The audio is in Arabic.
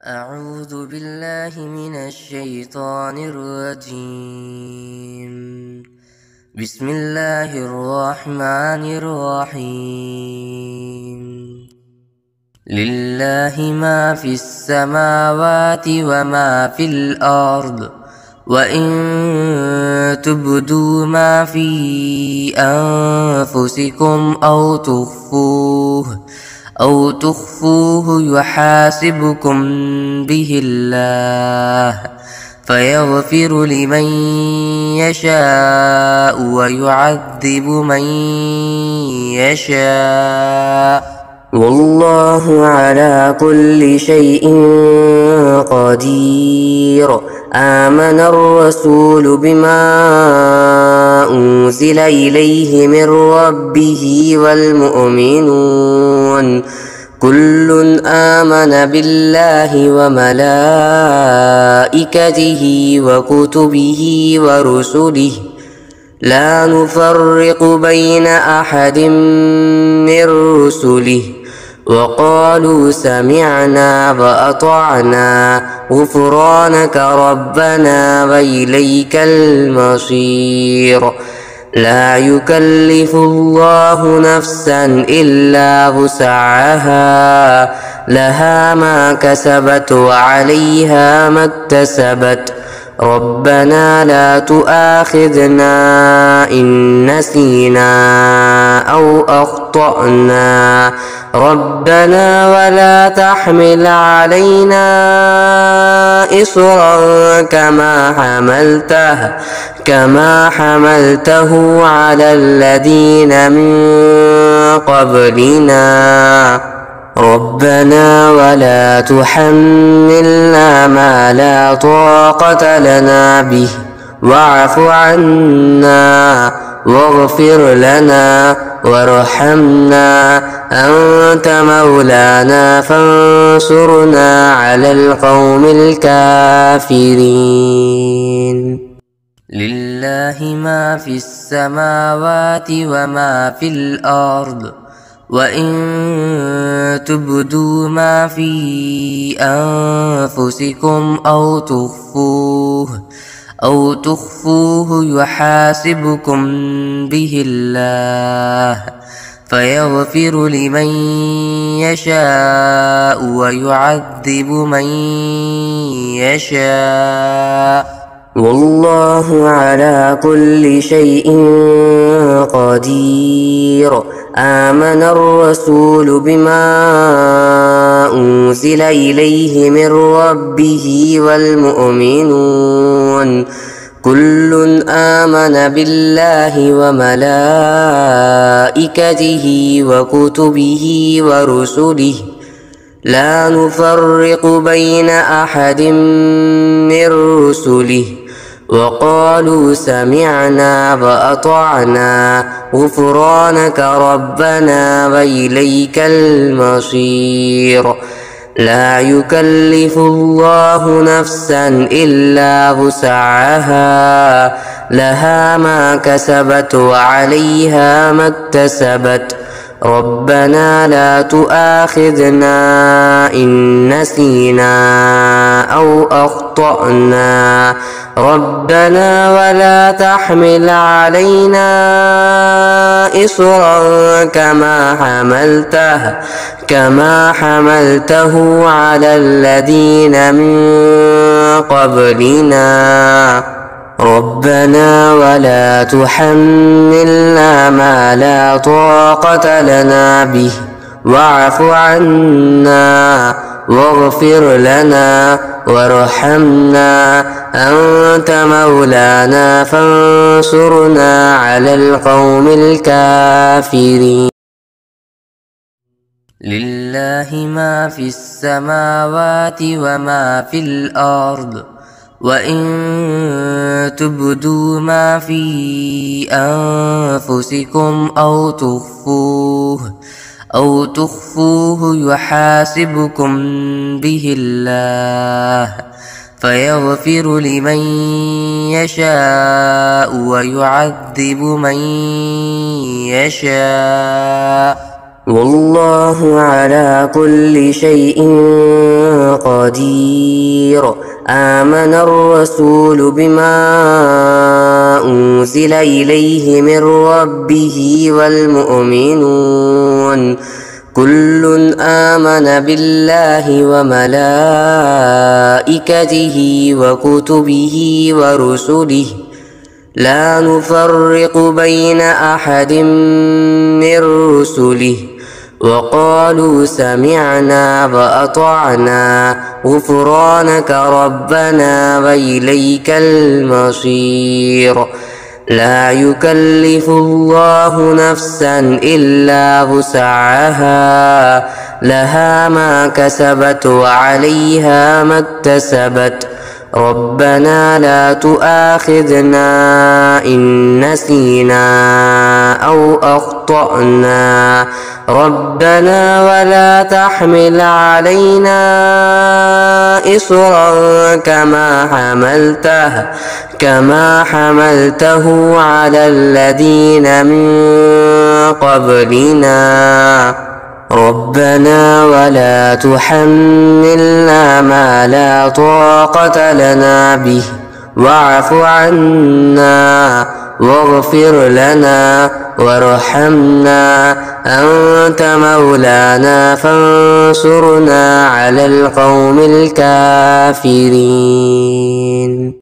أعوذ بالله من الشيطان الرجيم. بسم الله الرحمن الرحيم. لله ما في السماوات وما في الأرض، وإن تبدوا ما في أنفسكم أو تخفوه يحاسبكم به الله، فيغفر لمن يشاء ويعذب من يشاء، والله على كل شيء قدير. آمن الرسول بما أنزل إليه من ربه والمؤمنون كل آمن بالله وملائكته وكتبه ورسله لا نفرق بين أحد من رسله، وقالوا سمعنا وأطعنا غفرانك ربنا وإليك المصير. لا يكلف الله نفسا إلا وسعها، لها ما كسبت وعليها ما اكتسبت. ربنا لا تؤاخذنا إن نسينا أو أخطأنا، ربنا ولا تحمل علينا إصرا كما حملته على الذين من قبلنا، ربنا ولا تحملنا ما لا طاقة لنا به، واعف عنا واغفر لنا وارحمنا، أنت مولانا فانصرنا على القوم الكافرين. لله ما في السماوات وما في الأرض، وإن تبدوا ما في أنفسكم أو تخفوه يحاسبكم به الله، فيغفر لمن يشاء ويعذب من يشاء، والله على كل شيء قدير. آمن الرسول بما أنزل إليه من ربه والمؤمنون كل آمن بالله وملائكته وكتبه ورسله لا نفرق بين أحد من رسله، وقالوا سمعنا وأطعنا غفرانك ربنا وإليك المصير. لا يكلف الله نفسا إلا وسعها، لها ما كسبت وعليها ما اكتسبت. ربنا لا تؤاخذنا إن نسينا أو أخطأنا، ربنا ولا تحمل علينا إصرا كما حملته على الذين من قبلنا، ربنا ولا تحملنا ما لا طاقة لنا به، واعف عنا واغفر لنا وارحمنا، أنت مولانا فانصرنا على القوم الكافرين. لله ما في السماوات وما في الأرض، وإن تبدوا ما في أنفسكم أو تخفوه يحاسبكم به الله، فيغفر لمن يشاء ويعذب من يشاء، والله على كل شيء قدير. آمن الرسول بما أنزل إليه من ربه والمؤمنون كل آمن بالله وملائكته وكتبه ورسله لا نفرق بين أحد من رسله وقالوا سمعنا وأطعنا غفرانك ربنا وإليك المصير. لا يكلف الله نفسا إلا وسعها لها ما كسبت وعليها ما اكتسبت. ربنا لا تؤاخذنا إن نسينا أو أخطأنا ربنا ولا تحمل علينا إصرا كما حملته على الذين من قبلنا ربنا ولا تحملنا ما لا طاقة لنا به واعف عنا واغفر لنا وارحمنا أنت مولانا فانصرنا على القوم الكافرين.